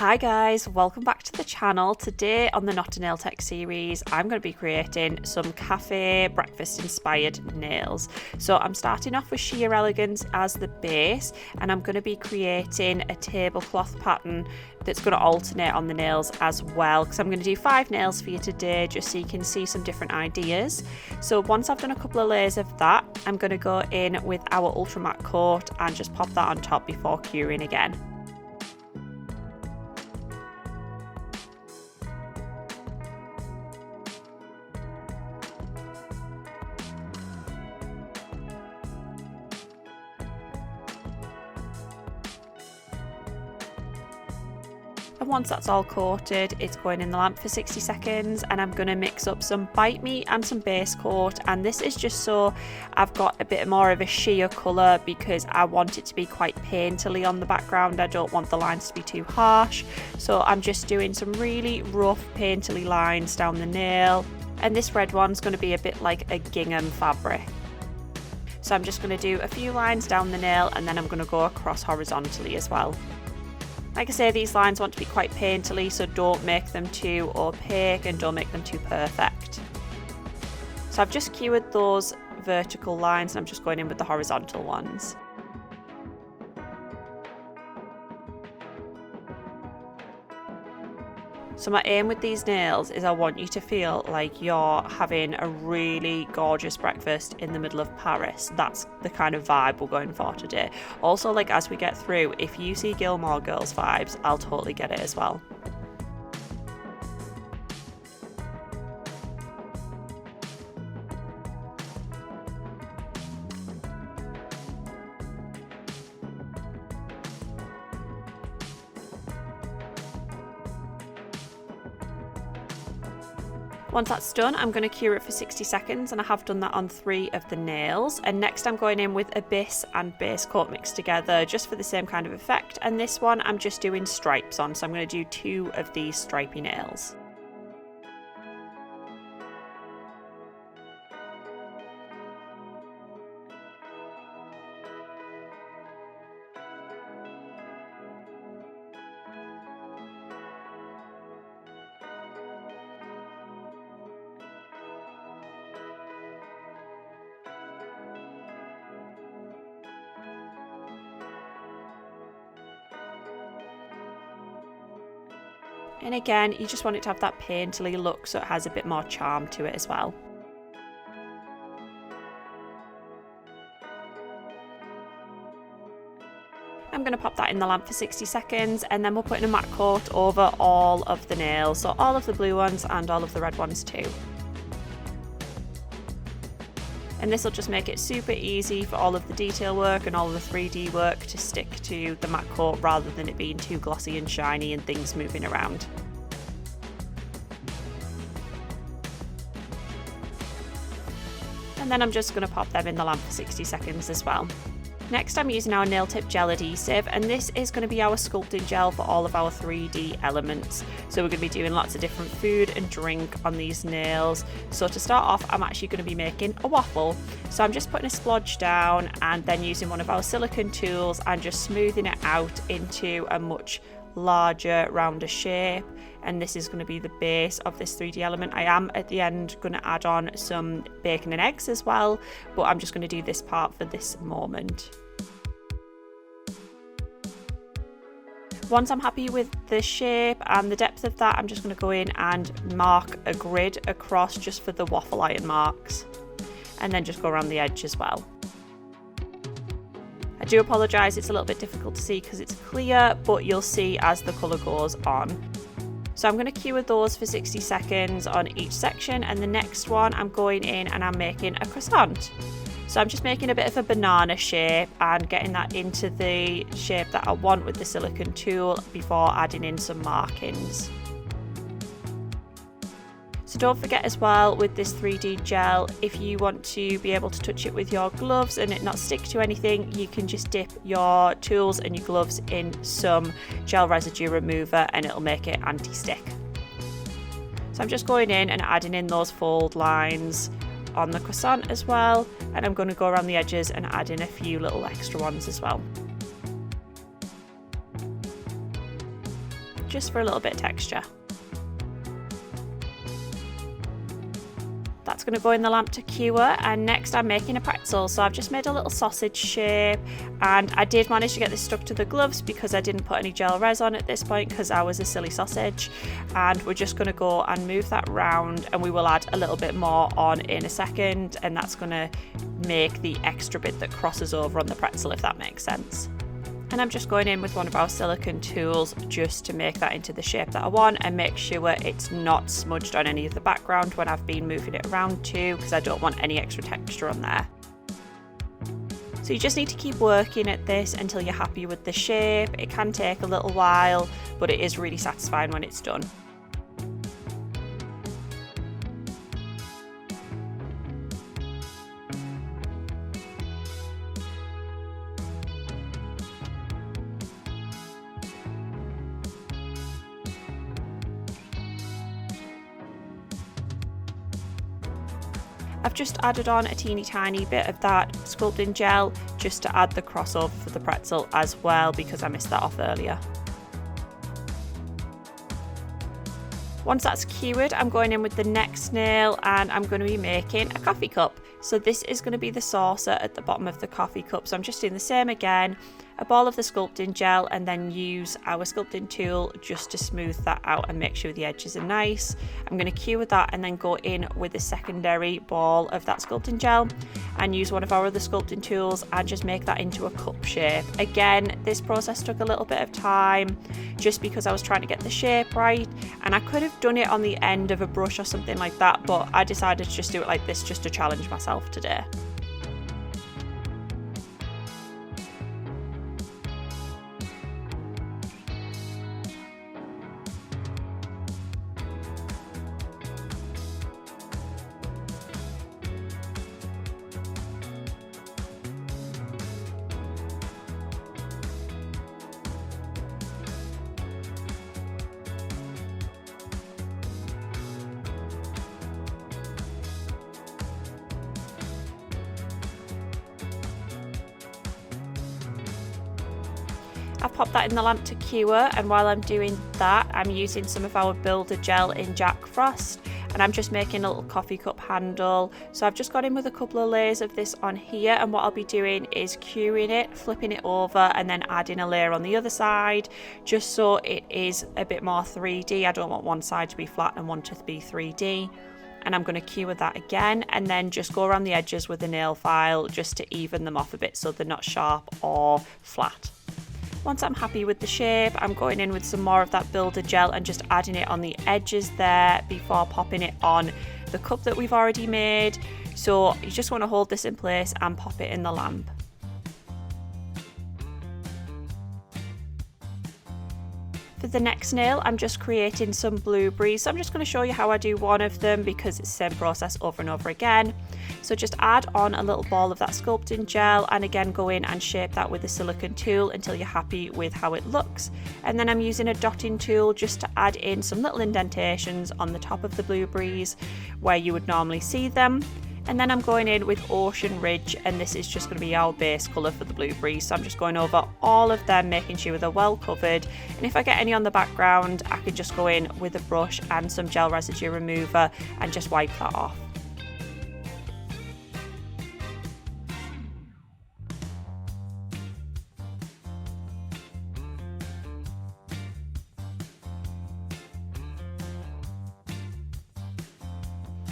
Hi guys, welcome back to the channel. Today on the Not a Nail Tech series, I'm going to be creating some cafe breakfast inspired nails. So I'm starting off with sheer Elegance as the base, and I'm going to be creating a tablecloth pattern that's going to alternate on the nails as well, because I'm going to do 5 nails for you today just so you can see some different ideas. So once I've done a couple of layers of that, I'm going to go in with our ultra matte coat and just pop that on top before curing again. And once that's all coated, it's going in the lamp for 60 seconds, and I'm going to mix up some bite me and some base coat, and this is just so I've got a bit more of a sheer colour because I want it to be quite painterly on the background. I don't want the lines to be too harsh, so I'm just doing some really rough painterly lines down the nail, and this red one's going to be a bit like a gingham fabric. So I'm just going to do a few lines down the nail, and then I'm going to go across horizontally as well. Like I say, these lines want to be quite painterly, so don't make them too opaque and don't make them too perfect. So I've just cured those vertical lines and I'm just going in with the horizontal ones. So my aim with these nails is I want you to feel like you're having a really gorgeous breakfast in the middle of Paris. That's the kind of vibe we're going for today. Also, like as we get through, if you see Gilmore Girls vibes, I'll totally get it as well. Once that's done, I'm going to cure it for 60 seconds, and I have done that on 3 of the nails. And next I'm going in with Abyss and base coat mixed together just for the same kind of effect. And this one I'm just doing stripes on, so I'm going to do 2 of these stripy nails. And again, you just want it to have that painterly look so it has a bit more charm to it as well. I'm going to pop that in the lamp for 60 seconds, and then we're putting a matte coat over all of the nails, so all of the blue ones and all of the red ones too. And this will just make it super easy for all of the detail work and all of the 3D work to stick to the matte coat rather than it being too glossy and shiny and things moving around. And then I'm just going to pop them in the lamp for 60 seconds as well. Next I'm using our nail tip gel adhesive, and this is going to be our sculpting gel for all of our 3D elements. So we're going to be doing lots of different food and drink on these nails. So to start off, I'm actually going to be making a waffle. So I'm just putting a splodge down and then using one of our silicone tools and just smoothing it out into a much larger, rounder shape. And this is going to be the base of this 3D element. I am at the end going to add on some bacon and eggs as well, but I'm just going to do this part for this moment. Once I'm happy with the shape and the depth of that, I'm just going to go in and mark a grid across just for the waffle iron marks, and then just go around the edge as well. I do apologise, it's a little bit difficult to see because it's clear, but you'll see as the colour goes on. So I'm going to cure those for 60 seconds on each section, and the next one I'm going in and I'm making a croissant. So I'm just making a bit of a banana shape and getting that into the shape that I want with the silicone tool before adding in some markings. So don't forget as well with this 3D gel, if you want to be able to touch it with your gloves and it not stick to anything, you can just dip your tools and your gloves in some gel residue remover and it'll make it anti-stick. So I'm just going in and adding in those fold lines on the croissant as well, and I'm going to go around the edges and add in a few little extra ones as well. just for a little bit of texture. That's going to go in the lamp to cure, and next I'm making a pretzel. So I've just made a little sausage shape, and I did manage to get this stuck to the gloves because I didn't put any gel res on at this point because I was a silly sausage. And we're just going to go and move that round, and we will add a little bit more on in a second, and that's going to make the extra bit that crosses over on the pretzel, if that makes sense. And I'm just going in with one of our silicone tools just to make that into the shape that I want and make sure it's not smudged on any of the background when I've been moving it around too, because I don't want any extra texture on there. So you just need to keep working at this until you're happy with the shape. It can take a little while, but it is really satisfying when it's done. I've just added on a teeny tiny bit of that sculpting gel just to add the crossover for the pretzel as well, because I missed that off earlier. Once that's cured, I'm going in with the next nail and I'm going to be making a coffee cup. So this is going to be the saucer at the bottom of the coffee cup. So I'm just doing the same again, a ball of the sculpting gel, and then use our sculpting tool just to smooth that out and make sure the edges are nice. I'm going to cure that and then go in with a secondary ball of that sculpting gel and use one of our other sculpting tools and just make that into a cup shape. Again, this process took a little bit of time just because I was trying to get the shape right, and I could have done it on the end of a brush or something like that, but I decided to just do it like this just to challenge myself today. I've popped that in the lamp to cure, and while I'm doing that, I'm using some of our Builder Gel in Jack Frost, and I'm just making a little coffee cup handle. So I've just got in with a couple of layers of this on here, and what I'll be doing is curing it, flipping it over, and then adding a layer on the other side, just so it is a bit more 3D. I don't want one side to be flat and one to be 3D. And I'm going to cure that again, and then just go around the edges with a nail file just to even them off a bit so they're not sharp or flat. Once I'm happy with the shape, I'm going in with some more of that Builder Gel and just adding it on the edges there before popping it on the cup that we've already made. So you just want to hold this in place and pop it in the lamp. For the next nail, I'm just creating some blueberries. So I'm just going to show you how I do one of them because it's the same process over and over again. So just add on a little ball of that sculpting gel and again go in and shape that with a silicone tool until you're happy with how it looks. And then I'm using a dotting tool just to add in some little indentations on the top of the blueberries where you would normally see them. And then I'm going in with Ocean Ridge, and this is just going to be our base colour for the blueberries. So I'm just going over all of them, making sure they're well covered. And if I get any on the background, I can just go in with a brush and some gel residue remover and just wipe that off.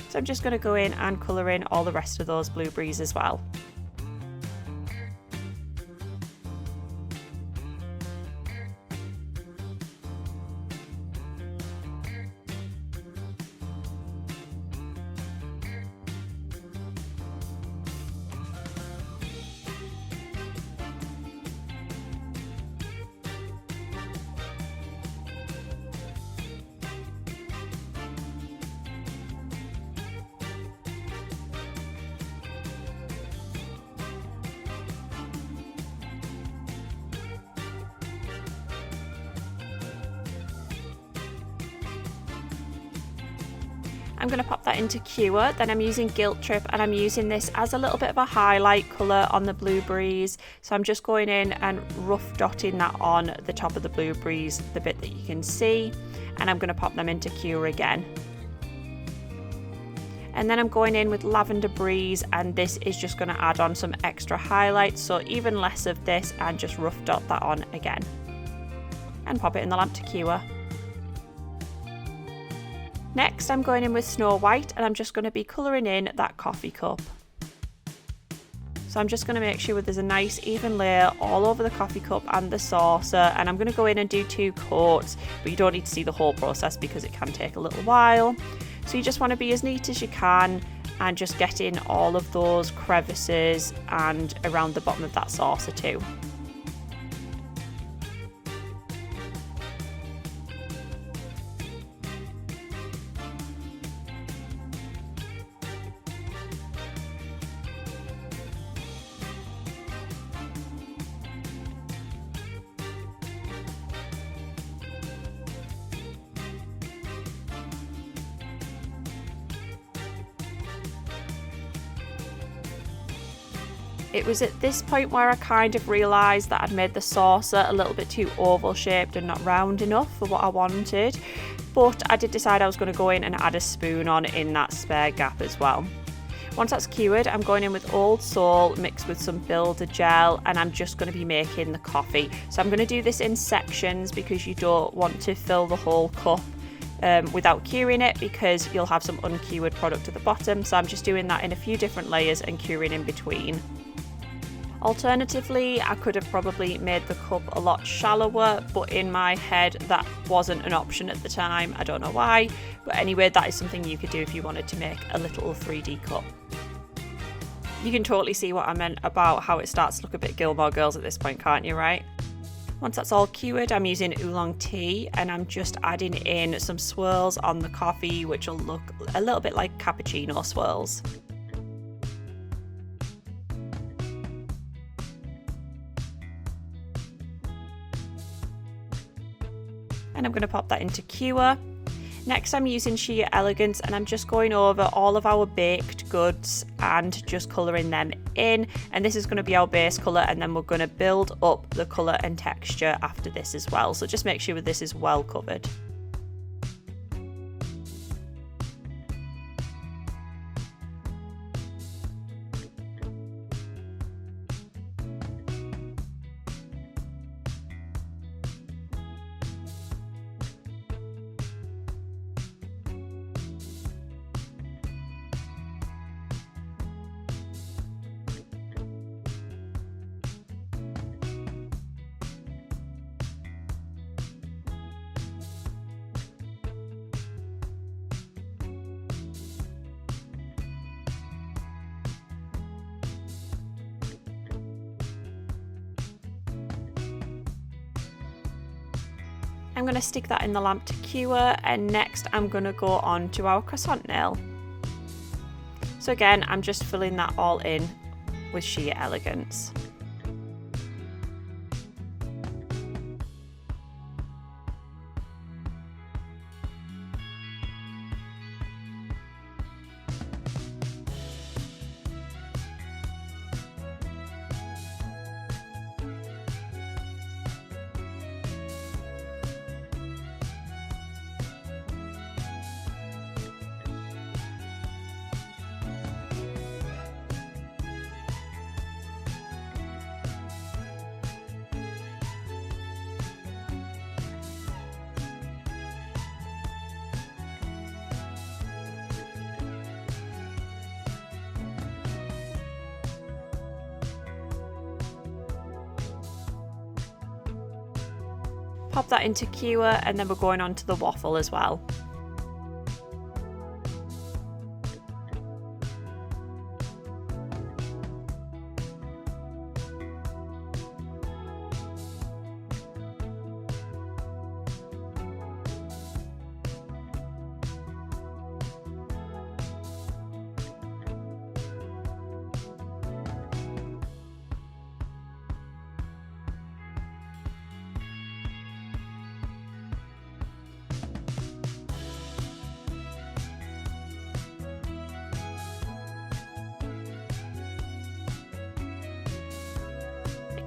So I'm just going to go in and colour in all the rest of those blueberries as well. I'm going to pop that into cure. Then I'm using Guilt Trip, and I'm using this as a little bit of a highlight colour on the Blueberries. So I'm just going in and rough dotting that on the top of the Blueberries, the bit that you can see, and I'm going to pop them into cure again. And then I'm going in with Lavender Breeze, and this is just going to add on some extra highlights, so even less of this, and just rough dot that on again and pop it in the lamp to cure. Next I'm going in with Snow White, and I'm just going to be colouring in that coffee cup. So I'm just going to make sure there's a nice even layer all over the coffee cup and the saucer, and I'm going to go in and do 2 coats, but you don't need to see the whole process because it can take a little while. So you just want to be as neat as you can and just get in all of those crevices and around the bottom of that saucer too. It was at this point where I kind of realised that I'd made the saucer a little bit too oval shaped and not round enough for what I wanted, but I did decide I was going to go in and add a spoon on in that spare gap as well. Once that's cured, I'm going in with Old Soul mixed with some Builder Gel, and I'm just going to be making the coffee. So I'm going to do this in sections because you don't want to fill the whole cup without curing it, because you'll have some uncured product at the bottom. So I'm just doing that in a few different layers and curing in between. Alternatively, I could have probably made the cup a lot shallower, but in my head that wasn't an option at the time. I don't know why, but anyway, that is something you could do if you wanted to make a little 3D cup. You can totally see what I meant about how it starts to look a bit Gilmore Girls at this point, can't you, right? Once that's all cured, I'm using oolong tea, and I'm just adding in some swirls on the coffee, which will look a little bit like cappuccino swirls. And I'm going to pop that into cure. Next I'm using sheer Elegance, and I'm just going over all of our baked goods and just colouring them in, and this is going to be our base colour, and then we're going to build up the colour and texture after this as well, so just make sure this is well covered. I'm going to stick that in the lamp to cure, and next I'm going to go on to our croissant nail. So again, I'm just filling that all in with sheer Elegance. Pop that into cure, and then we're going on to the waffle as well.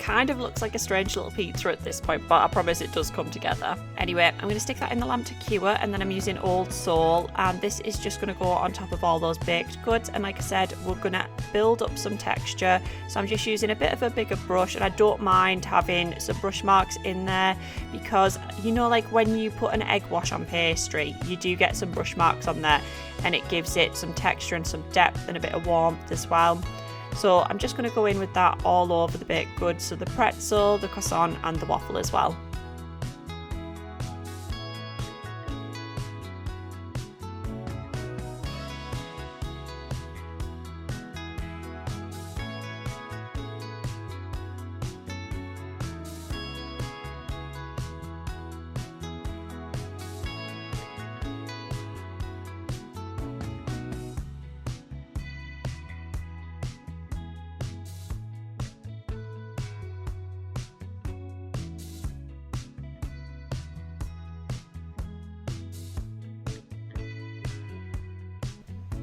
kind of looks like a strange little pizza at this point, but I promise it does come together. Anyway, I'm going to stick that in the lamp to cure, and then I'm using Old Soul, and this is just going to go on top of all those baked goods. And like I said, we're going to build up some texture, so I'm just using a bit of a bigger brush, and I don't mind having some brush marks in there because, you know, like when you put an egg wash on pastry, you do get some brush marks on there, and it gives it some texture and some depth and a bit of warmth as well. So I'm just going to go in with that all over the baked goods, so the pretzel, the croissant and the waffle as well.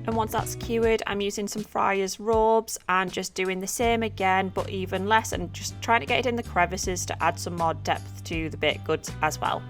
And once that's cured, I'm using some fryer's robes and just doing the same again, but even less, and just trying to get it in the crevices to add some more depth to the baked goods as well.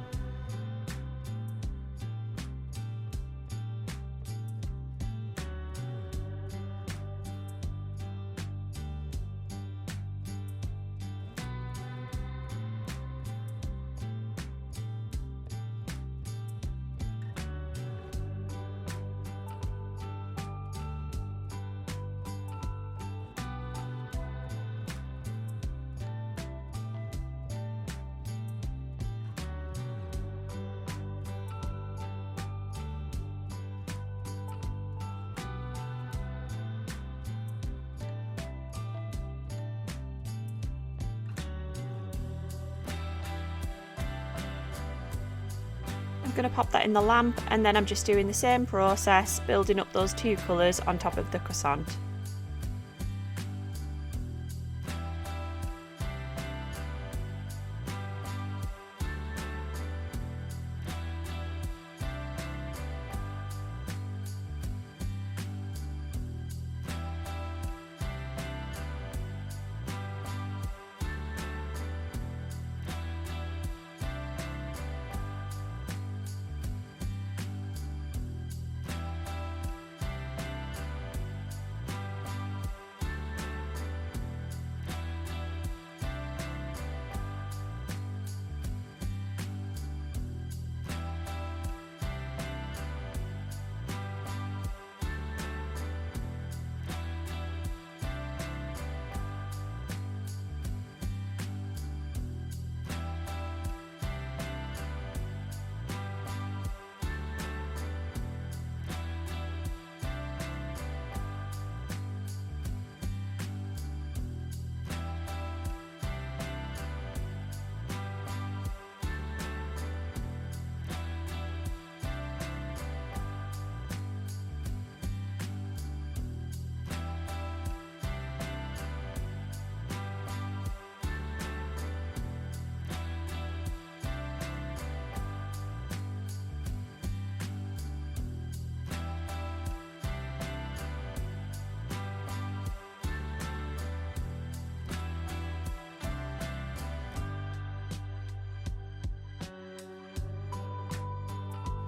I'm going to pop that in the lamp, and then I'm just doing the same process, building up those two colours on top of the croissant.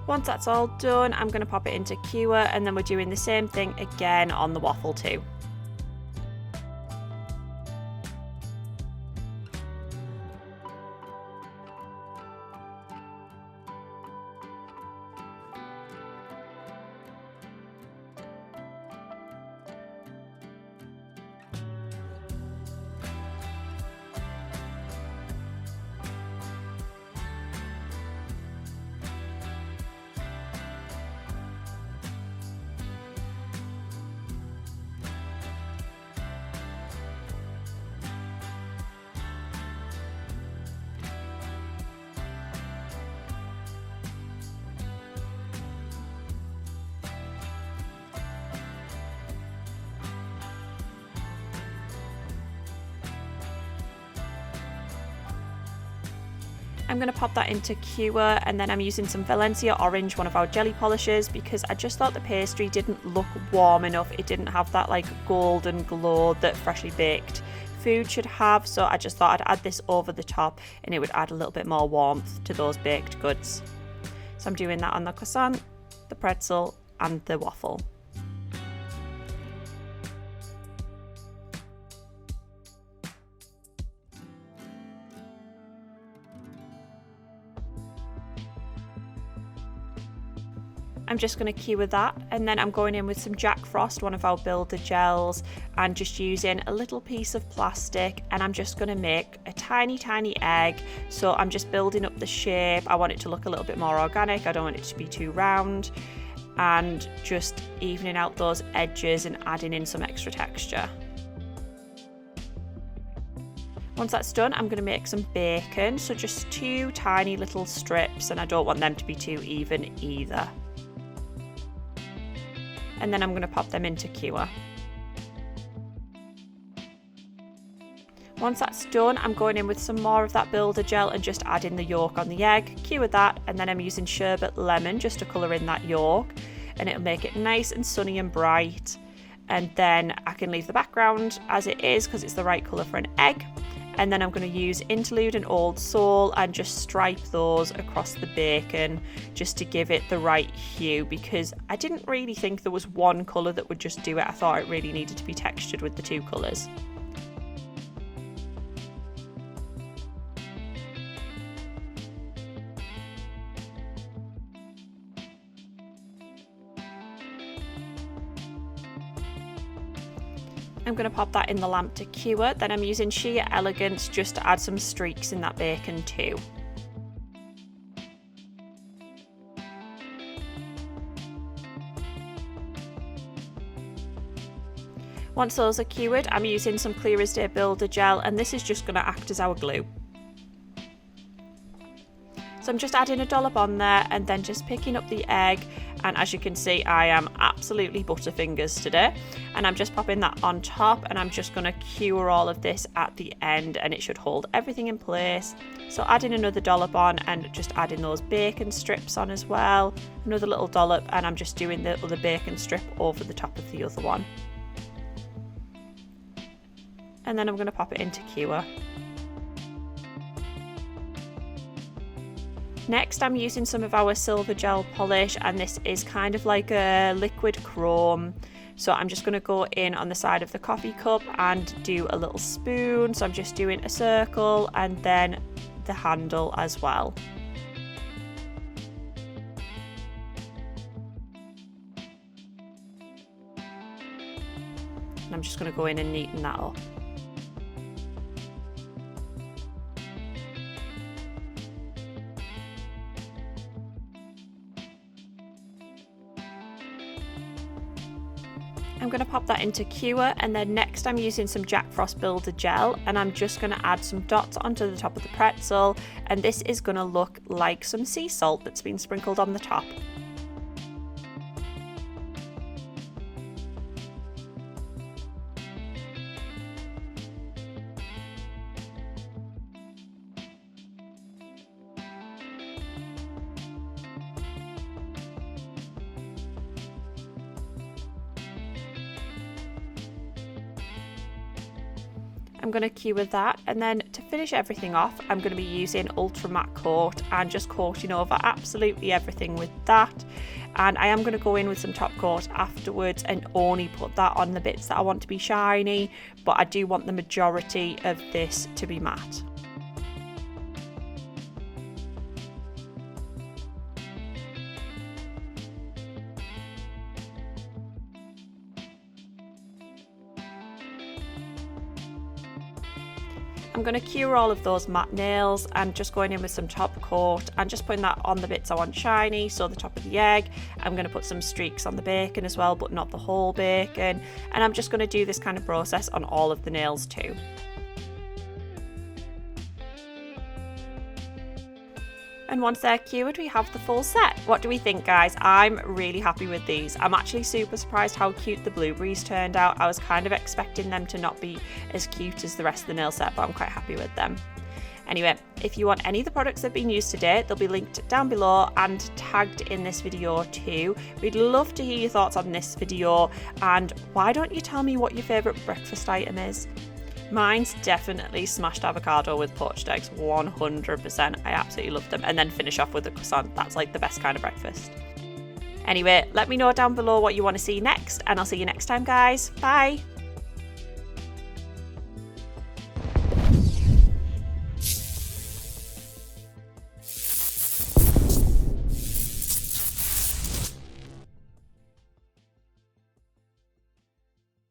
Once that's all done, I'm going to pop it into cure, and then we're doing the same thing again on the waffle too. I'm going to pop that into cure, and then I'm using some Valencia Orange, one of our jelly polishers, because I just thought the pastry didn't look warm enough. It didn't have that like golden glow that freshly baked food should have, so I just thought I'd add this over the top and it would add a little bit more warmth to those baked goods. So I'm doing that on the croissant, the pretzel and the waffle. I'm just going to cure that, and then I'm going in with some Jack Frost, one of our builder gels, and just using a little piece of plastic, and I'm just going to make a tiny egg. So I'm just building up the shape. I want it to look a little bit more organic, I don't want it to be too round, and just evening out those edges and adding in some extra texture. Once that's done, I'm going to make some bacon, so just 2 tiny little strips, and I don't want them to be too even either. And then I'm going to pop them into cure. Once that's done, I'm going in with some more of that builder gel and just adding the yolk on the egg, cure that, and then I'm using sherbet lemon just to colour in that yolk, and it'll make it nice and sunny and bright. And then I can leave the background as it is because it's the right colour for an egg. And then I'm going to use Interlude and Old Soul and just stripe those across the bacon just to give it the right hue, because I didn't really think there was one colour that would just do it. I thought it really needed to be textured with the 2 colours. I'm going to pop that in the lamp to cure, then I'm using sheer Elegance just to add some streaks in that bacon too. Once those are cured, I'm using some Clear as Day Builder Gel, and this is just going to act as our glue. So I'm just adding a dollop on there and then just picking up the egg, and as you can see I am absolutely butterfingers today, and I'm just popping that on top, and I'm just going to cure all of this at the end and it should hold everything in place. So adding another dollop on and just adding those bacon strips on as well, another little dollop, and I'm just doing the other bacon strip over the top of the other one. And then I'm going to pop it into cure. Next, I'm using some of our silver gel polish, and this is kind of like a liquid chrome. So I'm just going to go in on the side of the coffee cup and do a little spoon. So I'm just doing a circle and then the handle as well. And I'm just going to go in and neaten that up. I'm going to pop that into cure, and then next I'm using some Jack Frost Builder Gel, and I'm just going to add some dots onto the top of the pretzel, and this is going to look like some sea salt that's been sprinkled on the top. I'm going to cure that, and then to finish everything off I'm going to be using Ultra Matte Coat and just coating over absolutely everything with that. And I am going to go in with some top coat afterwards and only put that on the bits that I want to be shiny, but I do want the majority of this to be matte. I'm going to cure all of those matte nails and just going in with some top coat and just putting that on the bits I want shiny, so the top of the egg. I'm going to put some streaks on the bacon as well, but not the whole bacon, and I'm just going to do this kind of process on all of the nails too. And once they're cured, we have the full set. What do we think, guys? I'm really happy with these. I'm actually super surprised how cute the blueberries turned out. I was kind of expecting them to not be as cute as the rest of the nail set, but I'm quite happy with them. Anyway, if you want any of the products that have been used today, they'll be linked down below and tagged in this video too. We'd love to hear your thoughts on this video, and why don't you tell me what your favourite breakfast item is? Mine's definitely smashed avocado with poached eggs, 100%. I absolutely love them. And then finish off with a croissant. That's like the best kind of breakfast. Anyway, let me know down below what you want to see next, and I'll see you next time, guys. Bye.